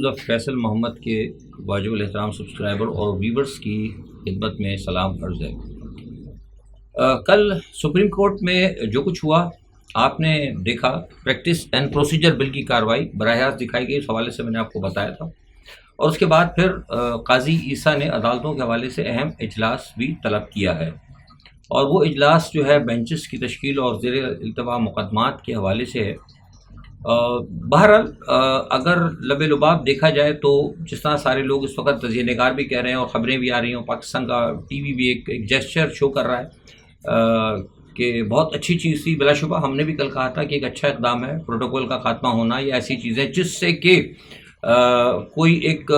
Views of Faisal محمد کے واجب الاحترام subscriber اور ویورز کی خدمت میں سلام عرض ہے۔ کل سپریم کورٹ میں جو کچھ ہوا آپ نے دیکھا، پریکٹس اینڈ پروسیجر بل کی کارروائی براہ راست دکھائی گئی، اس حوالے سے میں نے آپ کو بتایا تھا۔ اور اس کے بعد پھر قاضی عیسیٰ نے عدالتوں کے حوالے سے اہم اجلاس بھی طلب کیا ہے، اور وہ اجلاس جو ہے بینچز کی تشکیل اور زیر التوا مقدمات کے حوالے سے ہے۔ بہرحال اگر لب لباب دیکھا جائے تو جس طرح سارے لوگ اس وقت تجزیہ نگار بھی کہہ رہے ہیں اور خبریں بھی آ رہی ہیں، پاکستان کا ٹی وی بھی ایک جیسچر شو کر رہا ہے کہ بہت اچھی چیز تھی، بلا شبہ ہم نے بھی کل کہا تھا کہ ایک اچھا اقدام ہے پروٹوکول کا خاتمہ ہونا یا ایسی چیزیں جس سے کہ کوئی ایک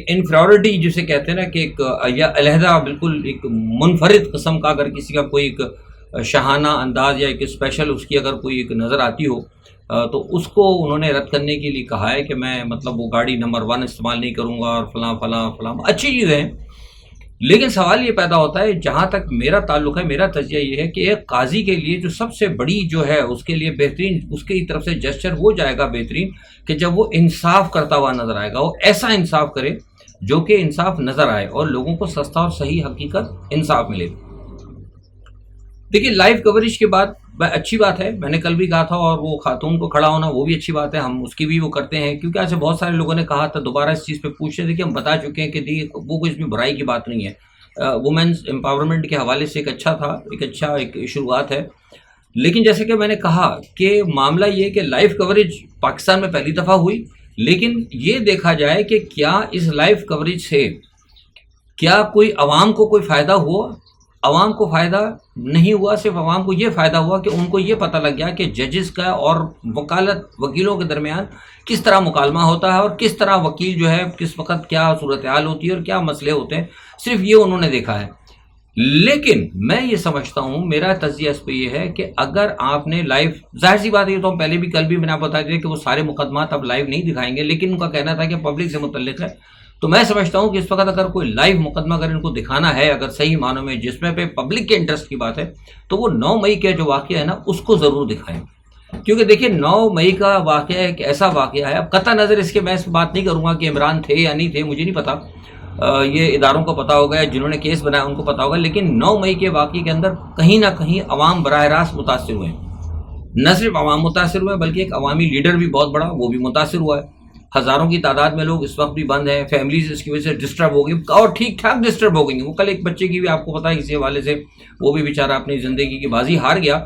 انفیریورٹی جسے کہتے ہیں نا کہ ایک یا علیحدہ بالکل ایک منفرد قسم کا اگر کسی کا کوئی ایک شاہانہ انداز یا ایک اسپیشل اس کی اگر کوئی ایک نظر آتی ہو تو اس کو انہوں نے رد کرنے کے لیے کہا ہے کہ میں مطلب وہ گاڑی نمبر 1 استعمال نہیں کروں گا اور فلاں فلاں فلاں اچھی چیزیں ہیں۔ لیکن سوال یہ پیدا ہوتا ہے، جہاں تک میرا تعلق ہے، میرا تجزیہ یہ ہے کہ ایک قاضی کے لیے جو سب سے بڑی جو ہے اس کے لیے بہترین اس کی طرف سے جسچر ہو جائے گا بہترین کہ جب وہ انصاف کرتا ہوا نظر آئے گا، وہ ایسا انصاف کرے جو کہ انصاف نظر آئے اور لوگوں کو سستا اور صحیح حقیقت انصاف ملے۔ دیکھیے لائیو کوریج کے بعد اچھی بات ہے، میں نے کل بھی کہا تھا، اور وہ خاتون کو کھڑا ہونا وہ بھی اچھی بات ہے، ہم اس کی بھی وہ کرتے ہیں، کیونکہ ایسے بہت سارے لوگوں نے کہا تھا دوبارہ اس چیز پہ پوچھ رہے تھے کہ ہم بتا چکے ہیں کہ وہ کوئی اس میں برائی کی بات نہیں ہے، وومنز امپاورمنٹ کے حوالے سے ایک اچھا تھا، ایک شروعات ہے۔ لیکن جیسے کہ میں نے کہا کہ معاملہ یہ کہ لائیو کوریج پاکستان میں پہلی دفعہ ہوئی، لیکن یہ دیکھا جائے کہ کیا اس لائیو کوریج سے کیا کوئی عوام کو کوئی فائدہ ہوا؟ عوام کو فائدہ نہیں ہوا، صرف عوام کو یہ فائدہ ہوا کہ ان کو یہ پتہ لگ گیا کہ ججز کا اور وکیلوں کے درمیان کس طرح مکالمہ ہوتا ہے اور کس طرح وکیل جو ہے کس وقت کیا صورتحال ہوتی ہے اور کیا مسئلے ہوتے ہیں، صرف یہ انہوں نے دیکھا ہے۔ لیکن میں یہ سمجھتا ہوں، میرا تجزیہ اس پہ یہ ہے کہ اگر آپ نے لائیو، ظاہر سی بات ہے تو ہم پہلے بھی کل بھی میں نے آپ کو بتایا تھا کہ وہ سارے مقدمات اب لائیو نہیں دکھائیں گے، لیکن ان کا کہنا تھا کہ پبلک سے متعلق ہے، تو میں سمجھتا ہوں کہ اس وقت اگر کوئی لائیو مقدمہ اگر ان کو دکھانا ہے اگر صحیح معنوں میں جس میں پہ پبلک کے انٹرسٹ کی بات ہے، تو وہ 9 مئی کا جو واقعہ ہے نا اس کو ضرور دکھائیں، کیونکہ دیکھیں 9 مئی کا واقعہ ایک ایسا واقعہ ہے، اب قطع نظر اس کے میں اس بات نہیں کروں گا کہ عمران تھے یا نہیں تھے، مجھے نہیں پتا، یہ اداروں کو پتا ہوگا، جنہوں نے کیس بنایا ان کو پتا ہوگا، لیکن 9 مئی کے واقعے کے اندر کہیں نہ کہیں عوام براہ راست متاثر ہوئے ہیں، نہ صرف عوام متاثر ہوئے بلکہ ایک عوامی لیڈر بھی بہت بڑا وہ بھی متاثر ہوا ہے، ہزاروں کی تعداد میں لوگ اس وقت بھی بند ہیں، فیملیز اس کی وجہ سے ڈسٹرب ہو گئی اور ٹھیک ٹھاک ڈسٹرب ہو گئی ہیں۔ وہ کل ایک بچے کی بھی آپ کو پتا ہے اسی حوالے سے وہ بھی بیچارہ اپنی زندگی کی بازی ہار گیا۔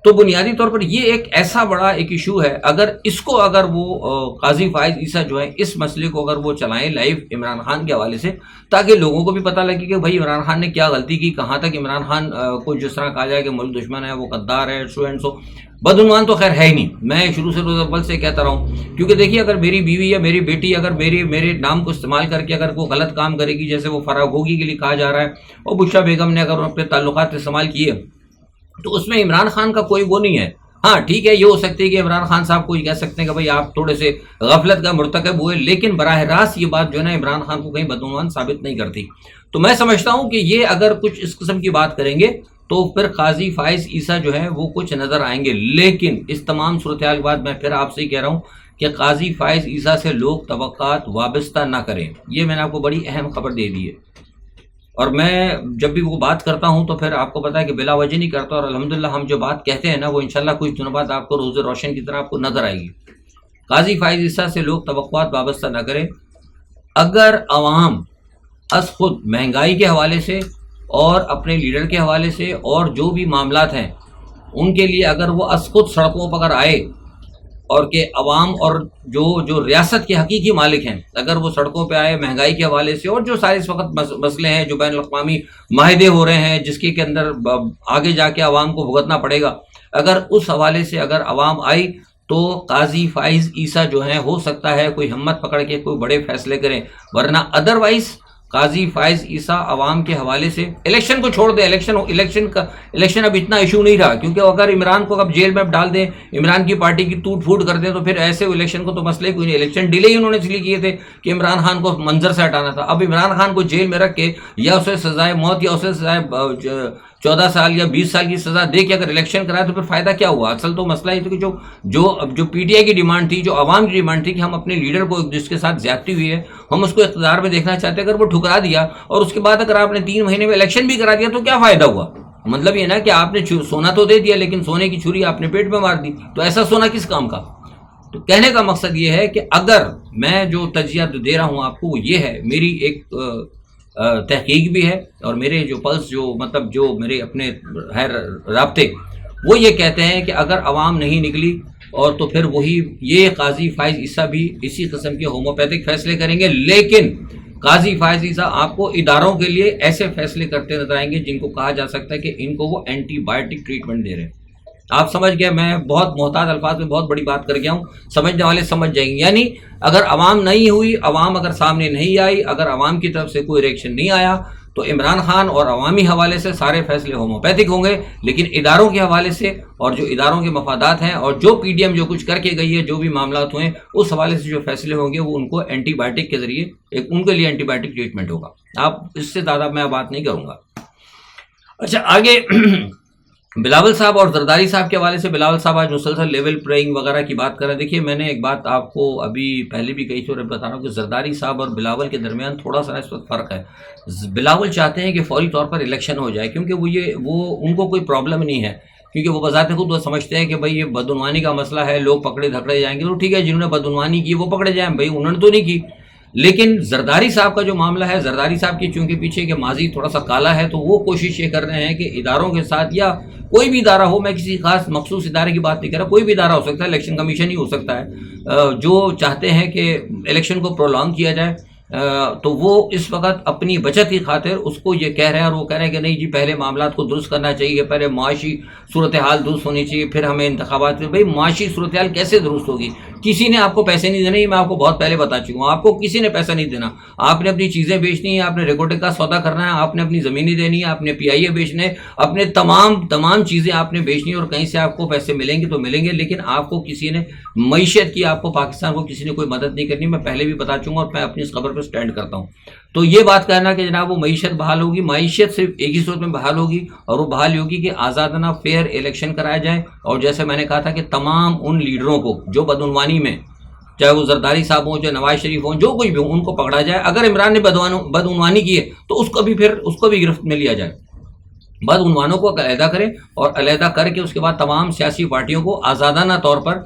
تو بنیادی طور پر یہ ایک ایسا بڑا ایک ایشو ہے، اگر وہ قاضی فائز عیسیٰ جو ہے اس مسئلے کو اگر وہ چلائیں لائیو عمران خان کے حوالے سے، تاکہ لوگوں کو بھی پتہ لگے کہ بھائی عمران خان نے کیا غلطی کی، کہاں تک عمران خان کو جس طرح کہا جائے کہ ملک دشمن ہے، وہ غدار ہے، سو اینڈ سو، بدعنوان تو خیر ہے ہی نہیں، میں شروع سے روز اول سے کہتا رہا ہوں، کیونکہ دیکھیے اگر میری بیوی یا میری بیٹی اگر میرے نام کو استعمال کر کے اگر کوئی غلط کام کرے گی، جیسے وہ فراغوگی کے لیے کہا جا رہا ہے اور بشرا بیگم نے اگر اپنے تعلقات استعمال کیے، تو اس میں عمران خان کا کوئی وہ نہیں ہے۔ ہاں ٹھیک ہے، یہ ہو سکتی ہے کہ عمران خان صاحب کو یہ کہہ سکتے ہیں کہ بھائی آپ تھوڑے سے غفلت کا مرتکب ہوئے، لیکن براہ راست یہ بات جو ہے نا عمران خان کو کہیں بدعنوان ثابت نہیں کرتی۔ تو میں سمجھتا ہوں کہ یہ اگر کچھ اس قسم کی بات کریں گے تو پھر قاضی فائز عیسیٰ جو ہے وہ کچھ نظر آئیں گے، لیکن اس تمام صورتحال کے بعد میں پھر آپ سے ہی کہہ رہا ہوں کہ قاضی فائز عیسیٰ سے لوگ توقعات وابستہ نہ کریں، یہ میں نے آپ کو بڑی اہم خبر دے دی ہے، اور میں جب بھی وہ بات کرتا ہوں تو پھر آپ کو پتا ہے کہ بلا وجہ نہیں کرتا، اور الحمدللہ ہم جو بات کہتے ہیں نا وہ انشاءاللہ کچھ دنوں بعد آپ کو روز روشن کی طرح آپ کو نظر آئے گی۔ قاضی فائز عیسیٰ سے لوگ توقعات وابستہ نہ کریں۔ اگر عوام از خود مہنگائی کے حوالے سے اور اپنے لیڈر کے حوالے سے اور جو بھی معاملات ہیں ان کے لیے اگر وہ از خود سڑکوں پر اگر آئے، اور کہ عوام اور جو ریاست کے حقیقی مالک ہیں اگر وہ سڑکوں پہ آئے مہنگائی کے حوالے سے اور جو سارے اس وقت مسئلے ہیں جو بین الاقوامی معاہدے ہو رہے ہیں جس کے اندر آگے جا کے عوام کو بھگتنا پڑے گا، اگر اس حوالے سے اگر عوام آئی تو قاضی فائز عیسیٰ جو ہیں ہو سکتا ہے کوئی ہمت پکڑ کے کوئی بڑے فیصلے کریں، ورنہ ادروائز قاضی فائز عیسیٰ عوام کے حوالے سے الیکشن کو چھوڑ دیں، الیکشن اب اتنا ایشو نہیں رہا، کیونکہ اگر عمران کو اب جیل میں ڈال دیں، عمران کی پارٹی کی ٹوٹ پھوٹ کر دیں تو پھر ایسے الیکشن کو تو مسئلے کوئی نہیں، الیکشن ڈیلے ہی انہوں نے اس لیے کیے تھے کہ عمران خان کو منظر سے ہٹانا تھا۔ اب عمران خان کو جیل میں رکھ کے یا اسے سزائے موت یا اسے سزائے 14 سال یا 20 سال کی سزا دے کے اگر الیکشن کرائے تو پھر فائدہ کیا ہوا؟ اصل تو مسئلہ یہ تھا کہ جو پی ٹی آئی کی ڈیمانڈ تھی، جو عوام کی ڈیمانڈ تھی کہ ہم اپنے لیڈر کو جس کے ساتھ زیادتی ہوئی ہے ہم اس کو اقتدار میں دیکھنا چاہتے ہیں، اگر وہ ٹھکرا دیا اور اس کے بعد اگر آپ نے 3 مہینے میں الیکشن بھی کرا دیا تو کیا فائدہ ہوا؟ مطلب یہ نا کہ آپ نے سونا تو دے دیا لیکن سونے کی چھری آپ نے پیٹ میں مار دی، تو ایسا سونا کس کام کا؟ تو کہنے کا مقصد یہ ہے کہ اگر میں جو تجزیہ دے رہا ہوں آپ کو وہ یہ ہے، میری ایک تحقیق بھی ہے اور میرے جو پلس جو میرے اپنے ہے رابطے، وہ یہ کہتے ہیں کہ اگر عوام نہیں نکلی اور تو پھر وہی یہ قاضی فائز عیسیٰ بھی اسی قسم کے ہومیوپیتھک فیصلے کریں گے، لیکن قاضی فائز عیسیٰ آپ کو اداروں کے لیے ایسے فیصلے کرتے نظر آئیں گے جن کو کہا جا سکتا ہے کہ ان کو وہ اینٹی بایوٹک ٹریٹمنٹ دے رہے ہیں۔ آپ سمجھ گئے، میں بہت محتاط الفاظ میں بہت بڑی بات کر گیا ہوں، سمجھنے والے سمجھ جائیں گے۔ یعنی اگر عوام نہیں ہوئی، عوام اگر سامنے نہیں آئی، اگر عوام کی طرف سے کوئی ریئیکشن نہیں آیا تو عمران خان اور عوامی حوالے سے سارے فیصلے ہومیوپیتھک ہوں گے، لیکن اداروں کے حوالے سے اور جو اداروں کے مفادات ہیں اور جو پی ڈی ایم جو کچھ کر کے گئی ہے، جو بھی معاملات ہوئے اس حوالے سے جو فیصلے ہوں گے وہ ان کو اینٹی بایوٹک کے ذریعے ان کے لیے اینٹی بایوٹک ٹریٹمنٹ ہوگا۔ آپ اس سے زیادہ میں بات نہیں کروں گا۔ اچھا آگے بلاول صاحب اور زرداری صاحب کے حوالے سے، بلاول صاحب آج مسلسل لیول پلیئنگ وغیرہ کی بات کر رہے ہیں۔ دیکھیے میں نے ایک بات آپ کو ابھی پہلے بھی کہی تھی اور بتا رہا ہوں کہ زرداری صاحب اور بلاول کے درمیان تھوڑا سا اس وقت فرق ہے۔ بلاول چاہتے ہیں کہ فوری طور پر الیکشن ہو جائے کیونکہ وہ ان کو کوئی پرابلم نہیں ہے، کیونکہ وہ بذات خود وہ سمجھتے ہیں کہ بھائی یہ بدعنوانی کا مسئلہ ہے، لوگ پکڑے دھکڑے جائیں گے تو ٹھیک ہے، جنہوں نے بدعنوانی کی وہ پکڑے جائیں، بھائی انہوں نے تو نہیں کی۔ لیکن زرداری صاحب کا جو معاملہ ہے، زرداری صاحب کی چونکہ پیچھے کے ماضی تھوڑا سا کالا ہے، تو وہ کوشش یہ کر رہے ہیں کہ اداروں کے ساتھ یا کوئی بھی ادارہ ہو، میں کسی خاص مخصوص ادارے کی بات نہیں کر رہا، کوئی بھی ادارہ ہو سکتا ہے، الیکشن کمیشن ہی ہو سکتا ہے، جو چاہتے ہیں کہ الیکشن کو پرولونگ کیا جائے، تو وہ اس وقت اپنی بچت کی خاطر اس کو یہ کہہ رہے ہیں، اور وہ کہہ رہے ہیں کہ نہیں جی پہلے معاملات کو درست کرنا چاہیے، پہلے معاشی صورتحال درست ہونی چاہیے، پھر ہمیں انتخابات میں۔ بھائی معاشی صورتحال کیسے درست ہوگی؟ کسی نے آپ کو پیسے نہیں دینے، میں آپ کو بہت پہلے بتا چکا ہوں، آپ کو کسی نے پیسہ نہیں دینا، آپ نے اپنی چیزیں بیچنی ہے، آپ نے ریکارڈ کا سودا کرنا ہے، آپ نے اپنی زمینیں دینی ہے، آپ نے پی آئی اے بیچنے، اپنے تمام چیزیں آپ نے بیچنی، اور کہیں سے آپ کو پیسے ملیں گے تو ملیں گے، لیکن آپ کو کسی نے معیشت کی، آپ کو پاکستان کو کسی نے کوئی مدد نہیں کرنی۔ میں پہلے بھی بتا چکا اور میں اپنی اس خبر پہ سٹینڈ کرتا ہوں۔ تو یہ بات کہنا کہ جناب وہ معیشت بحال ہوگی، معیشت صرف ایک ہی صورت میں بحال ہوگی، اور وہ بحال ہوگی کہ آزادانہ فیئر الیکشن کرایا جائے، اور جیسے میں نے کہا تھا کہ تمام ان لیڈروں کو جو بدعنوانی میں، چاہے وہ زرداری صاحب ہوں، چاہے نواز شریف ہوں، جو کوئی بھی ہوں، ان کو پکڑا جائے۔ اگر عمران نے بدعنوانی کی ہے تو اس کو بھی گرفت میں لیا جائے، بدعنوانوں کو علیحدہ کرے، اور علیحدہ کر کے اس کے بعد تمام سیاسی پارٹیوں کو آزادانہ طور پر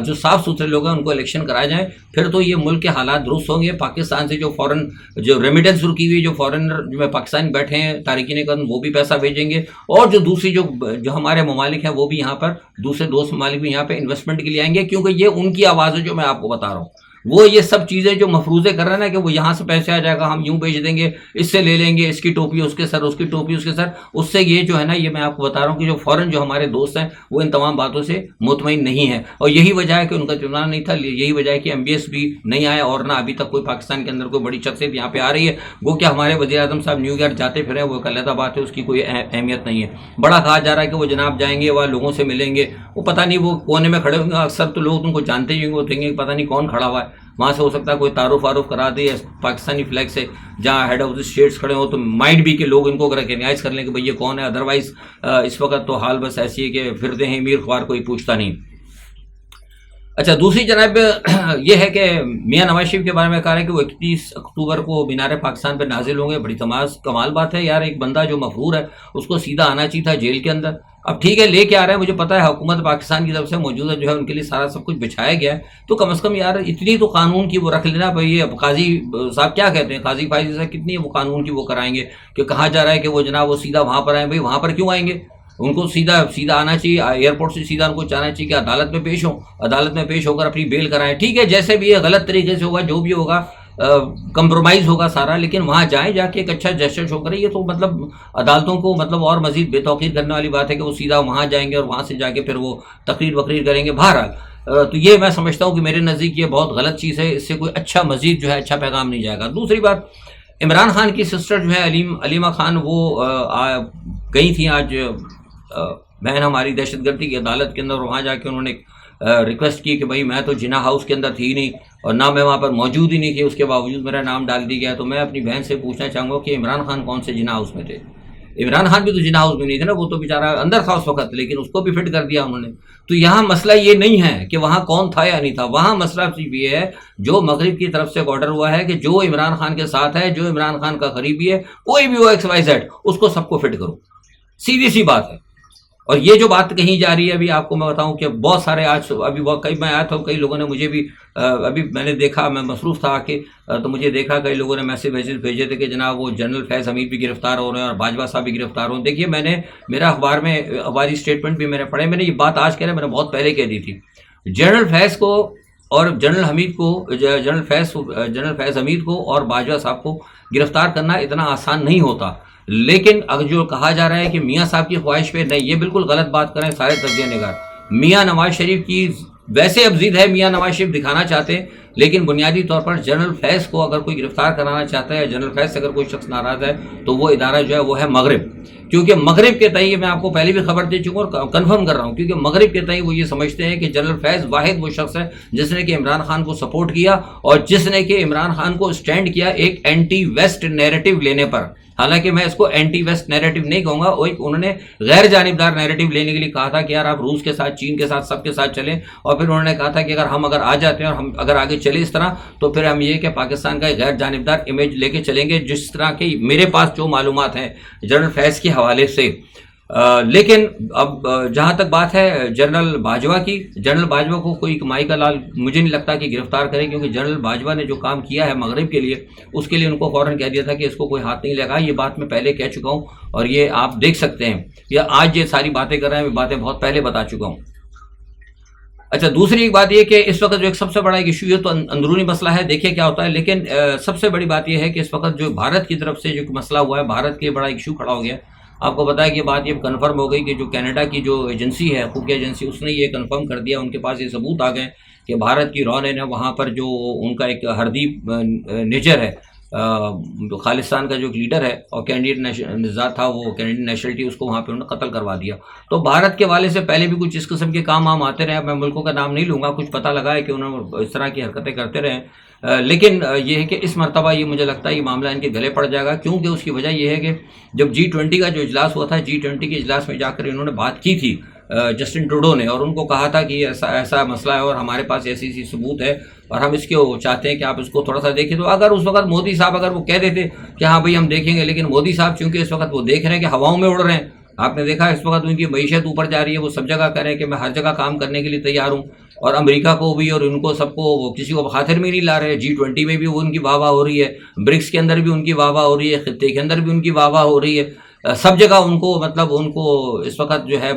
جو صاف ستھرے لوگ ہیں ان کو الیکشن کرائے جائیں، پھر تو یہ ملک کے حالات درست ہوں گے۔ پاکستان سے جو ریمیڈنس رکی ہوئی، جو فارنر جو پاکستان بیٹھے ہیں تارکین قدم، وہ بھی پیسہ بھیجیں گے، اور جو دوسری جو ہمارے ممالک ہیں وہ بھی یہاں پر، دوسرے دوست ممالک بھی یہاں پہ انویسٹمنٹ کے لیے آئیں گے، کیونکہ یہ ان کی آواز ہے جو میں آپ کو بتا رہا ہوں۔ وہ یہ سب چیزیں جو مفروضے کر رہے ہیں نا کہ وہ یہاں سے پیسے آ جائے گا، ہم یوں بیچ دیں گے، اس سے لے لیں گے، اس کی ٹوپی اس کے سر، اس کی ٹوپی اس کے سر، اس سے یہ جو ہے نا، یہ میں آپ کو بتا رہا ہوں کہ جو فورن جو ہمارے دوست ہیں وہ ان تمام باتوں سے مطمئن نہیں ہے، اور یہی وجہ ہے کہ ان کا چنانا نہیں تھا، یہی وجہ ہے کہ ایم بی ایس بھی نہیں آیا، اور نہ ابھی تک کوئی پاکستان کے اندر کوئی بڑی شخصیت یہاں پہ آ رہی ہے۔ وہ کہ ہمارے وزیر اعظم صاحب نیو ایئر جاتے پھرے، وہ ایک علیحدہ بات ہے، اس کی کوئی اہمیت نہیں ہے۔ بڑا کہا جا رہا ہے کہ وہ جناب جائیں گے، وہ لوگوں سے ملیں گے، وہ پتہ نہیں وہ کونے میں کھڑے ہوں گے، اکثر تو لوگ ان کو جانتے ہی ہوں گے، وہ کہیں گے پتہ نہیں کون کھڑا ہوا ہے، وہاں سے ہو سکتا ہے کوئی تعارف کرا دے پاکستانی فلیگ سے، جہاں ہیڈ آف دی اسٹیٹس کھڑے ہوں، تو مائنڈ بھی کہ لوگ ان کو ریکگنائز کر لیں کہ بھئی یہ کون ہے، ادروائز اس وقت تو حال بس ایسی ہے کہ پھرتے ہیں امیر خوار، کوئی پوچھتا نہیں۔ اچھا دوسری جناب یہ ہے کہ میاں نواز شریف کے بارے میں کہا ہے کہ وہ 31 اکتوبر کو مینار پاکستان پہ نازل ہوں گے۔ بڑی کمال بات ہے یار، ایک بندہ جو مفرور ہے اس کو سیدھا آنا چاہیے تھا جیل کے اندر۔ اب ٹھیک ہے لے کے آ رہے ہیں، مجھے پتا ہے حکومت پاکستان کی طرف سے موجودہ جو ہے ان کے لیے سارا سب کچھ بچھایا گیا ہے، تو کم از کم یار اتنی تو قانون کی وہ رکھ لینا بھائی۔ یہ قاضی صاحب کیا کہتے ہیں، قاضی فائز صاحب کتنی وہ قانون کی وہ کرائیں گے کہ کہا جا رہا ہے کہ وہ جناب وہ سیدھا وہاں پر آئیں، بھائی وہاں پر کیوں آئیں گے؟ ان کو سیدھا آنا چاہیے، ایئرپورٹ سے سیدھا ان کو جانا چاہیے کہ عدالت میں پیش ہوں، عدالت میں پیش ہو کر اپنی بیل کرائیں، ٹھیک ہے جیسے بھی یہ غلط طریقے سے ہوگا، جو بھی ہوگا کمپرومائز ہوگا سارا، لیکن وہاں جائیں، جا کے ایک اچھا جسٹر شو کریں۔ یہ تو مطلب عدالتوں کو مطلب اور مزید بے توقیر کرنے والی بات ہے کہ وہ سیدھا وہاں جائیں گے اور وہاں سے جا کے پھر وہ تقریر کریں گے۔ بہرحال تو یہ میں سمجھتا ہوں کہ میرے نزدیک یہ بہت غلط چیز ہے، اس سے کوئی اچھا مزید جو ہے اچھا پیغام نہیں جائے گا۔ دوسری بات، عمران خان کی سسٹر جو ہے علیمہ خان، وہ گئی تھیں آج بہن ہماری دہشت گردی کی عدالت کے اندر، وہاں جا کے انہوں نے ریکویسٹ کی کہ بھائی میں تو جناح ہاؤس کے اندر تھی نہیں اور نہ میں وہاں پر موجود ہی نہیں تھی، اس کے باوجود میرا نام ڈال دی گیا۔ تو میں اپنی بہن سے پوچھنا چاہوں گا کہ عمران خان کون سے جناح ہاؤس میں تھے؟ عمران خان بھی تو جناح ہاؤس میں نہیں تھے نا، وہ تو بیچارہ اندر تھا اس وقت، لیکن اس کو بھی فٹ کر دیا انہوں نے. تو یہاں مسئلہ یہ نہیں ہے کہ وہاں کون تھا یا نہیں تھا، وہاں مسئلہ صرف یہ ہے جو مغرب کی طرف سے آرڈر ہوا ہے کہ جو عمران خان کے ساتھ ہے، جو عمران خان کا قریبی ہے، کوئی بھی ہو ایکس وائی زیڈ، اس کو سب کو فٹ کرو. سیدھی سی بات ہے. اور یہ جو بات کہیں جا رہی ہے، ابھی آپ کو میں بتاؤں کہ بہت سارے آج ابھی کئی میں آیا تھا، کئی لوگوں نے مجھے بھی ابھی میں نے دیکھا، میں مصروف تھا کہ تو مجھے دیکھا کئی لوگوں نے میسج بھیجے تھے کہ جناب وہ جنرل فیض حمید بھی گرفتار ہو رہے ہیں اور باجوہ صاحب بھی گرفتار ہو رہے ہیں. دیکھیے میں نے میرا اخبار میں اخباری اسٹیٹمنٹ بھی میں نے پڑھے، میں نے یہ بات آج کہہ رہا، میں نے بہت پہلے کہہ دی تھی. جنرل فیض کو اور جنرل حمید کو، جنرل فیض حمید کو اور باجوہ صاحب کو گرفتار کرنا اتنا آسان نہیں ہوتا. لیکن اگر جو کہا جا رہا ہے کہ میاں صاحب کی خواہش پہ، نہیں، یہ بالکل غلط بات کریں سارے تجزیہ نگار. میاں نواز شریف کی ویسے اب ضد ہے، میاں نواز شریف دکھانا چاہتے ہیں، لیکن بنیادی طور پر جنرل فیض کو اگر کوئی گرفتار کرانا چاہتا ہے یا جنرل فیض سے اگر کوئی شخص ناراض ہے تو وہ ادارہ جو ہے وہ ہے مغرب. کیونکہ مغرب کے تئیں، میں آپ کو پہلے بھی خبر دے چکا ہوں اور کنفرم کر رہا ہوں، کیونکہ مغرب کے تئیں وہ یہ سمجھتے ہیں کہ جنرل فیض واحد وہ شخص ہے جس نے کہ عمران خان کو سپورٹ کیا اور جس نے کہ عمران خان کو اسٹینڈ کیا ایک اینٹی ویسٹ نیریٹو لینے پر. حالانکہ میں اس کو اینٹی ویسٹ نیریٹو نہیں کہوں گا، وہ انہوں نے غیر جانبدار نیریٹو لینے کے لیے کہا تھا کہ یار آپ روس کے ساتھ، چین کے ساتھ، سب کے ساتھ چلیں. اور پھر انہوں نے کہا تھا کہ اگر آ جاتے ہیں اور ہم اگر آگے چلے اس طرح، تو پھر ہم یہ کہ پاکستان کا غیر جانبدار امیج لے کے چلیں گے، جس طرح کی میرے پاس جو معلومات ہیں جنرل فیض کے حوالے سے. لیکن اب جہاں تک بات ہے جنرل باجوہ کی، جنرل باجوہ کو کوئی کمائی کا لال مجھے نہیں لگتا کہ گرفتار کرے، کیونکہ جنرل باجوہ نے جو کام کیا ہے مغرب کے لیے، اس کے لیے ان کو فوراً کہہ دیا تھا کہ اس کو کوئی ہاتھ نہیں لگا. یہ بات میں پہلے کہہ چکا ہوں اور یہ آپ دیکھ سکتے ہیں، یا آج یہ ساری باتیں کر رہے ہیں، میں باتیں بہت پہلے بتا چکا ہوں. اچھا، دوسری ایک بات یہ کہ اس وقت جو ایک سب سے بڑا ایک ایشو، یہ تو اندرونی مسئلہ ہے، دیکھیں کیا ہوتا ہے. لیکن سب سے بڑی بات یہ ہے کہ اس وقت جو بھارت کی طرف سے جو مسئلہ ہوا ہے، بھارت کے بڑا ایشو کھڑا ہو گیا. آپ کو بتایا کہ بات یہ کنفرم ہو گئی کہ جو کینیڈا کی جو ایجنسی ہے، خفیہ ایجنسی، اس نے یہ کنفرم کر دیا، ان کے پاس یہ ثبوت آ گئے کہ بھارت کی رو نے وہاں پر جو ان کا ایک ہردیپ نیجر ہے، خالستان کا جو ایک لیڈر ہے اور کینڈیڈیٹ نژاد تھا، وہ کینیڈین نیشنلٹی، اس کو وہاں پہ انہوں نے قتل کروا دیا. تو بھارت کے والے سے پہلے بھی کچھ اس قسم کے کام آتے رہے. میں ملکوں کا نام نہیں لوں گا، کچھ پتہ لگا ہے کہ انہوں نے اس طرح کی حرکتیں کرتے رہے. لیکن یہ ہے کہ اس مرتبہ یہ مجھے لگتا ہے یہ معاملہ ان کے گلے پڑ جائے گا، کیونکہ اس کی وجہ یہ ہے کہ جب G20 کا جو اجلاس ہوا تھا، G20 کے اجلاس میں جا کر انہوں نے بات کی تھی جسٹن ٹروڈو نے، اور ان کو کہا تھا کہ ایسا مسئلہ ہے اور ہمارے پاس ایسی ثبوت ہے اور ہم اس کو چاہتے ہیں کہ آپ اس کو تھوڑا سا دیکھیں. تو اگر اس وقت مودی صاحب اگر وہ کہہ دیتے کہ ہاں بھائی ہم دیکھیں گے، لیکن مودی صاحب چونکہ اس وقت وہ دیکھ رہے ہیں کہ ہواؤں میں اڑ رہے ہیں. آپ نے دیکھا اس وقت ان کی معیشت اوپر جا رہی ہے، وہ سب جگہ کہہ رہے ہیں کہ میں ہر جگہ کام کرنے کے لیے تیار ہوں، اور امریکہ کو بھی اور ان کو سب کو، وہ کسی کو خاطر میں نہیں لا رہے. G20 میں بھی وہ ان کی واہ واہ ہو رہی ہے، برکس کے اندر بھی ان کی واہ واہ ہو رہی ہے، خطے کے اندر بھی ان کی واہ واہ ہو رہی ہے. سب جگہ ان کو ان کو اس وقت جو ہے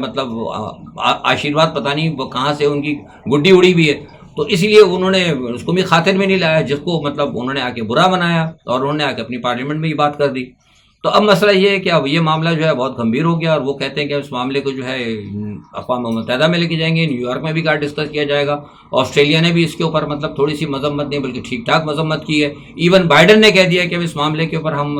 آشیرواد پتہ نہیں وہ کہاں سے ان کی گڈی اڑی بھی ہے. تو اس لیے انہوں نے اس کو بھی خاطر میں نہیں لایا، جس کو انہوں نے آ کے برا بنایا اور انہوں نے آ کے اپنی پارلیمنٹ میں یہ بات کر دی. تو اب مسئلہ یہ ہے کہ اب یہ معاملہ جو ہے بہت گمبھیر ہو گیا، اور وہ کہتے ہیں کہ اس معاملے کو جو ہے اقوام متحدہ میں لے کے جائیں گے، نیو یارک میں بھی ڈسکس کیا جائے گا. آسٹریلیا نے بھی اس کے اوپر تھوڑی سی مذمت نہیں بلکہ ٹھیک ٹھاک مذمت کی ہے. ایون بائیڈن نے کہہ دیا کہ اب اس معاملے کے اوپر ہم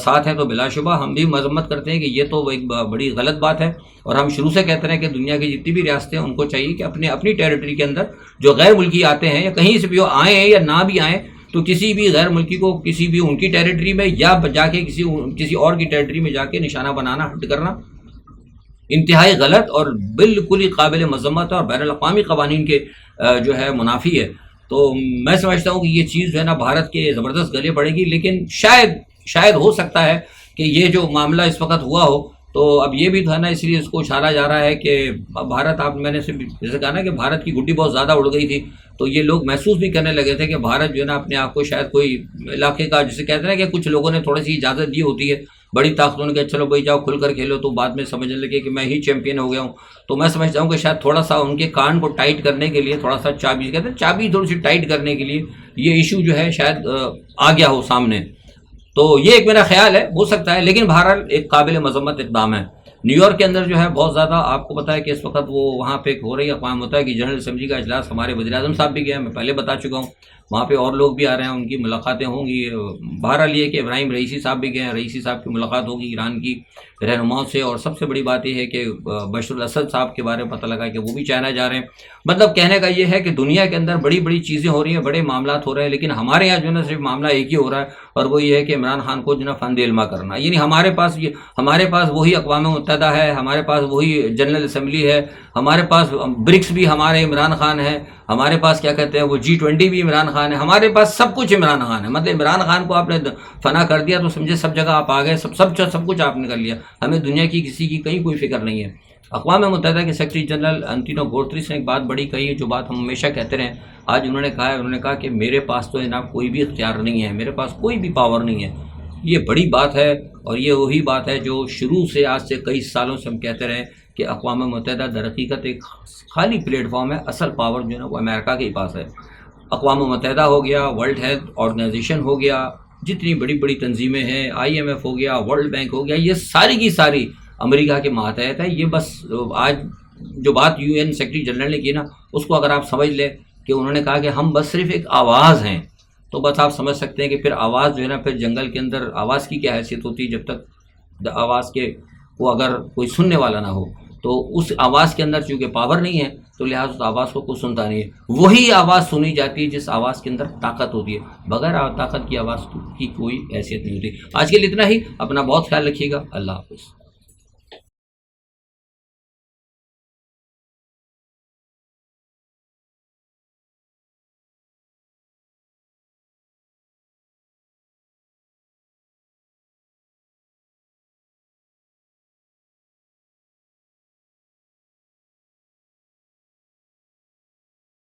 ساتھ ہیں. تو بلا شبہ ہم بھی مذمت کرتے ہیں کہ یہ تو ایک بڑی غلط بات ہے، اور ہم شروع سے کہتے ہیں کہ دنیا کی جتنی بھی ریاستیں ہیں ان کو چاہیے کہ اپنی ٹیریٹری کے اندر جو غیر ملکی آتے ہیں یا کہیں سے بھی آئیں ہیں یا نہ بھی آئیں، تو کسی بھی غیر ملکی کو کسی بھی ان کی ٹیریٹری میں یا جا کے کسی اور کی ٹیریٹری میں جا کے نشانہ بنانا، ہٹ کرنا انتہائی غلط اور بالکل ہی قابل مذمت ہے اور بین الاقوامی قوانین کے جو ہے منافی ہے. تو میں سمجھتا ہوں کہ یہ چیز جو ہے نا بھارت کے زبردست گلے پڑے گی. لیکن شاید ہو سکتا ہے کہ یہ جو معاملہ اس وقت ہوا ہو، تو اب یہ بھی تھا نا، اس لیے اس کو اشارہ جا رہا ہے کہ بھارت، آپ میں نے جیسے کہا نا کہ بھارت کی گڈی بہت زیادہ اڑ گئی تھی، تو یہ لوگ محسوس بھی کرنے لگے تھے کہ بھارت جو ہے نا اپنے آپ کو شاید کوئی علاقے کا، جسے کہتے ہیں کہ کچھ لوگوں نے تھوڑی سی اجازت دی ہوتی ہے بڑی طاقتوں نے کہ چلو بھائی جاؤ کھل کر کھیلو، تو بعد میں سمجھنے لگے کہ میں ہی چیمپئن ہو گیا ہوں. تو میں سمجھتا ہوں کہ شاید تھوڑا سا ان کے کان کو ٹائٹ کرنے کے لیے، تھوڑا سا چابی کہتے ہیں چابی تھوڑی سی ٹائٹ کرنے کے لیے یہ ایشو جو ہے شاید آ گیا ہو سامنے. تو یہ ایک میرا خیال ہے، ہو سکتا ہے. لیکن بہرحال ایک قابل مذمت اقدام ہے. نیو یارک کے اندر جو ہے بہت زیادہ آپ کو پتا ہے کہ اس وقت وہ وہاں پہ ہو رہی ہے اقوام متحدہ کی جنرل اسمبلی کا اجلاس. ہمارے وزیر اعظم صاحب بھی گئے ہیں، میں پہلے بتا چکا ہوں. وہاں پہ اور لوگ بھی آ رہے ہیں، ان کی ملاقاتیں ہوں گی. بہرحال یہ کہ ابراہیم رئیسی صاحب بھی گئے ہیں، رئیسی صاحب کی ملاقات ہوگی. ایران کی رہنماؤں سے، اور سب سے بڑی بات یہ ہے کہ بشر الاسد صاحب کے بارے میں پتہ لگا کہ وہ بھی چائنا جا رہے ہیں۔ مطلب کہنے کا یہ ہے کہ دنیا کے اندر بڑی بڑی چیزیں ہو رہی ہیں، بڑے معاملات ہو رہے ہیں، لیکن ہمارے یہاں جو ہے نا صرف معاملہ ایک ہی ہو رہا ہے، اور وہ یہ ہے کہ عمران خان کو جو ہے نا فند علما کرنا۔ یعنی ہمارے پاس وہی اقوام متحدہ ہے، ہمارے پاس وہی جنرل اسمبلی ہے، ہمارے پاس برکس بھی ہمارے عمران خان ہے، ہمارے پاس کیا کہتے ہیں وہ G20 بھی عمران خان ہے، ہمارے پاس سب کچھ عمران خان ہے۔ مطلب عمران خان کو آپ نے فنا کر دیا تو سمجھے سب جگہ آپ آ گئے، سب کچھ آپ نے کر لیا۔ ہمیں دنیا کی کسی کی کہیں کوئی فکر نہیں ہے۔ اقوام متحدہ کے سیکرٹری جنرل انتونیو گوتریس نے ایک بات بڑی کہی ہے، جو بات ہم ہمیشہ کہتے رہے، آج انہوں نے کہا کہ میرے پاس تو جناب کوئی بھی اختیار نہیں ہے، میرے پاس کوئی بھی پاور نہیں ہے۔ یہ بڑی بات ہے، اور یہ وہی بات ہے جو شروع سے آج سے کئی سالوں سے ہم کہتے رہے کہ اقوام متحدہ در حقیقت ایک خالی پلیٹ فارم ہے، اصل پاور جو ہے نا وہ امریکہ کے ہی پاس ہے۔ اقوام متحدہ ہو گیا، ورلڈ ہیلتھ آرگنائزیشن ہو گیا، جتنی بڑی بڑی تنظیمیں ہیں، IMF ہو گیا، ورلڈ بینک ہو گیا، یہ ساری کی ساری امریکہ کے ماتحت ہے۔ یہ بس آج جو بات UN سیکرٹری جنرل نے کی نا، اس کو اگر آپ سمجھ لیں کہ انہوں نے کہا کہ ہم بس صرف ایک آواز ہیں، تو بس آپ سمجھ سکتے ہیں کہ پھر آواز جو ہے نا، پھر جنگل کے اندر آواز کی کیا حیثیت ہوتی ہے جب تک آواز کے کو اگر کوئی سننے والا نہ ہو۔ تو اس آواز کے اندر چونکہ پاور نہیں ہے، تو لہٰذا اس آواز کو کوئی سنتا نہیں ہے۔ وہی آواز سنی جاتی ہے جس آواز کے اندر طاقت ہوتی ہے، بغیر طاقت کی آواز کی کوئی حیثیت نہیں ہوتی۔ آج کے لیے اتنا ہی، اپنا بہت خیال رکھیے گا، اللہ حافظ۔